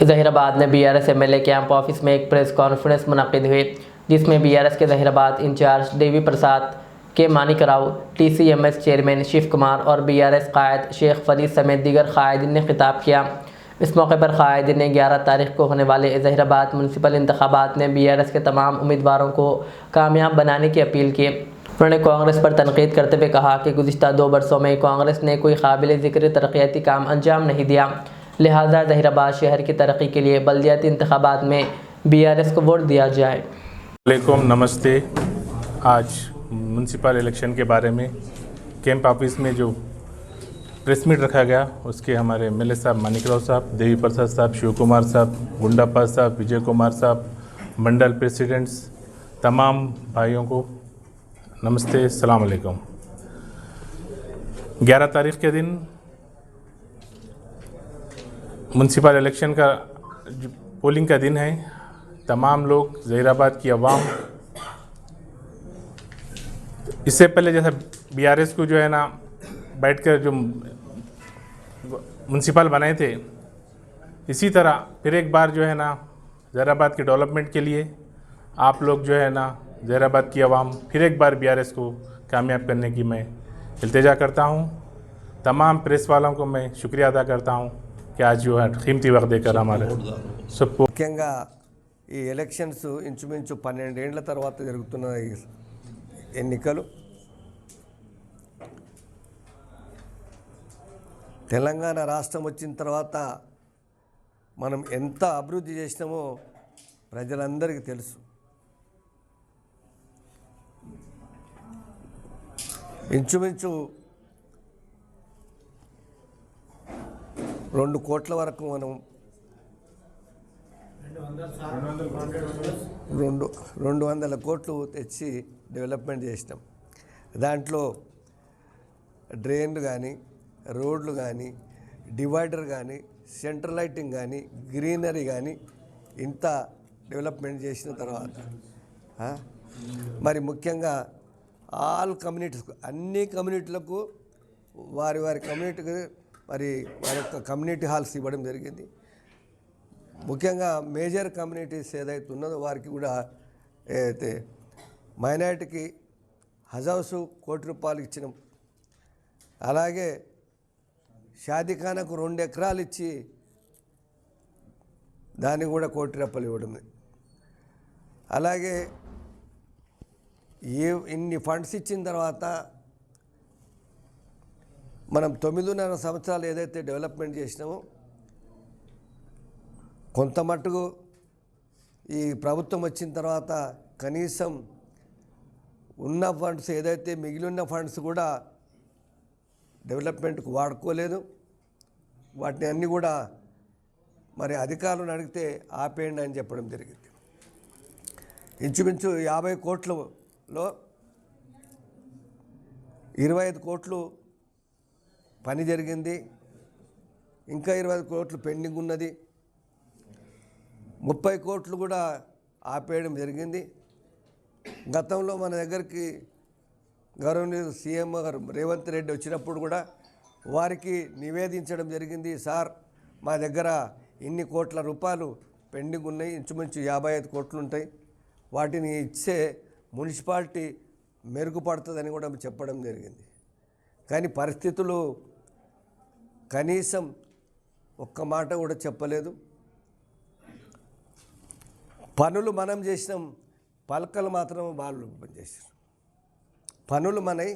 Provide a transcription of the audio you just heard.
जहीराबाद में BRS MLA camp office में एक प्रेस कॉन्फ्रेंस मुनक्किद हुई, जिसमें बीआरएस के जहीराबाद इंचार्ज देवी प्रसाद के मानिकराव, टीसीएमएस चेयरमैन शिव कुमार और बीआरएस कायद शेख फरीद समेत दीगर कायदीन ने खिताब किया। इस मौके पर कायदीन ने 11 तारीख को होने वाले जहीराबाद म्यूनसिपल इंतखाबात में बीआरएस के तमाम उम्मीदवारों को कामयाब बनाने की अपील की। उन्होंने कांग्रेस पर तनकीद करते हुए कहा कि गुज़िश्ता 2 वर्षों में कांग्रेस ने कोई काबिल ज़िक्र तरक्याती काम अंजाम नहीं दिया, लिहाजा जहीराबाद शहर की तरक्की के लिए बल्दियाती इंतखाबात में बीआरएस को वोट दिया जाए। वालेकुम, नमस्ते। आज म्यूनसिपल इलेक्शन के बारे में कैंप ऑफिस में जो प्रेस मीट रखा गया, उसके हमारे एमएलए साहब मानिकराव साहब, देवी प्रसाद साहब, शिव कुमार साहब, गुंडाप्पा साहब, विजय कुमार साहब, मंडल प्रेसिडेंट्स, तमाम भाइयों को नमस्ते, अस्सलाम वालेकुम। 11 तारीख के दिन म्यूनसिपल इलेक्शन का पोलिंग का दिन है। तमाम लोग, जहीराबाद की आवाम, इससे पहले जैसा बीआरएस को जो है ना बैठकर जो म्यूनसिपल बनाए थे, इसी तरह फिर एक बार जो है ना जहीराबाद के डेवलपमेंट के लिए आप लोग जो है ना जहीराबाद की आवाम फिर एक बार बीआरएस को कामयाब करने की मैं इल्तिजा करता हूं। तमाम प्रेस वालों को मैं शुक्रिया अदा करता हूं कि आज जो है कीमती वक्त देकर हमारे सबको ముఖ్యంగా ఈ ఎలక్షన్స్ ఇంచుమించు 12 ఏళ్ల తర్వాత జరుగుతున్న ఎన్నికలు తెలంగాణ రాష్ట్రం వచ్చిన తర్వాత మనం ఎంత అభివృద్ధి చేసినామో ప్రజలందరికీ తెలుసు। ఇంచుమించు 2 కోట్ల వరకు మనం 200 కోట్లు తెచ్చి డెవలప్మెంట్ చేసినాం। దాంట్లో డ్రైన్లు కానీ, రోడ్లు కానీ, డివైడర్ కానీ, సెంట్రల్ లైటింగ్ కానీ, గ్రీనరీ కానీ ఇంత డెవలప్మెంట్ చేసిన తర్వాత మరి ముఖ్యంగా ఆల్ కమ్యూనిటీస్, అన్ని కమ్యూనిటీలకు వారి కమ్యూనిటీకి మరి వారి యొక్క కమ్యూనిటీ హాల్స్ ఇవ్వడం జరిగింది। ముఖ్యంగా మేజర్ కమ్యూనిటీస్ ఏదైతే ఉన్నదో వారికి కూడా ఏదైతే మైనారిటీకి హజ్ హౌస్ ₹1 ఇచ్చినాం। అలాగే షాదీఖానాకు 2 ఎకరాలు ఇచ్చి దానికి కూడా ₹1 ఇవ్వడం। అలాగే ఇన్ని ఫండ్స్ ఇచ్చిన తర్వాత మనం 9.5 సంవత్సరాలు ఏదైతే డెవలప్మెంట్ చేసినామో కొంత మట్టుకు ఈ ప్రభుత్వం వచ్చిన తర్వాత కనీసం ఉన్న ఫండ్స్ ఏదైతే మిగిలిన ఫండ్స్ కూడా డెవలప్మెంట్కు వాడుకోలేదు। వాటిని అన్నీ కూడా మరి అధికారులను అడిగితే ఆపేయండి అని చెప్పడం జరిగింది। ఇంచుమించు 50 కోట్లలో 25 కోట్లు పని జరిగింది, ఇంకా 25 కోట్లు పెండింగ్ ఉన్నది, 30 కోట్లు కూడా ఆపేయడం జరిగింది। గతంలో మన దగ్గరికి గౌరవనీయులు సీఎం గారు రేవంత్ రెడ్డి వచ్చినప్పుడు కూడా వారికి నివేదించడం జరిగింది, సార్ మా దగ్గర ఇన్ని కోట్ల రూపాయలు పెండింగ్ ఉన్నాయి, ఇంచుమించు 55 కోట్లు ఉంటాయి, వాటిని ఇచ్చే మున్సిపాలిటీ మెరుగుపడుతుందని కూడా చెప్పడం జరిగింది। కానీ పరిస్థితులు కనీసం ఒక్క మాట కూడా చెప్పలేదు। పనులు మనం చేసినాం, పలకలు మాత్రం వాళ్ళు చేశారు। పనులు మనై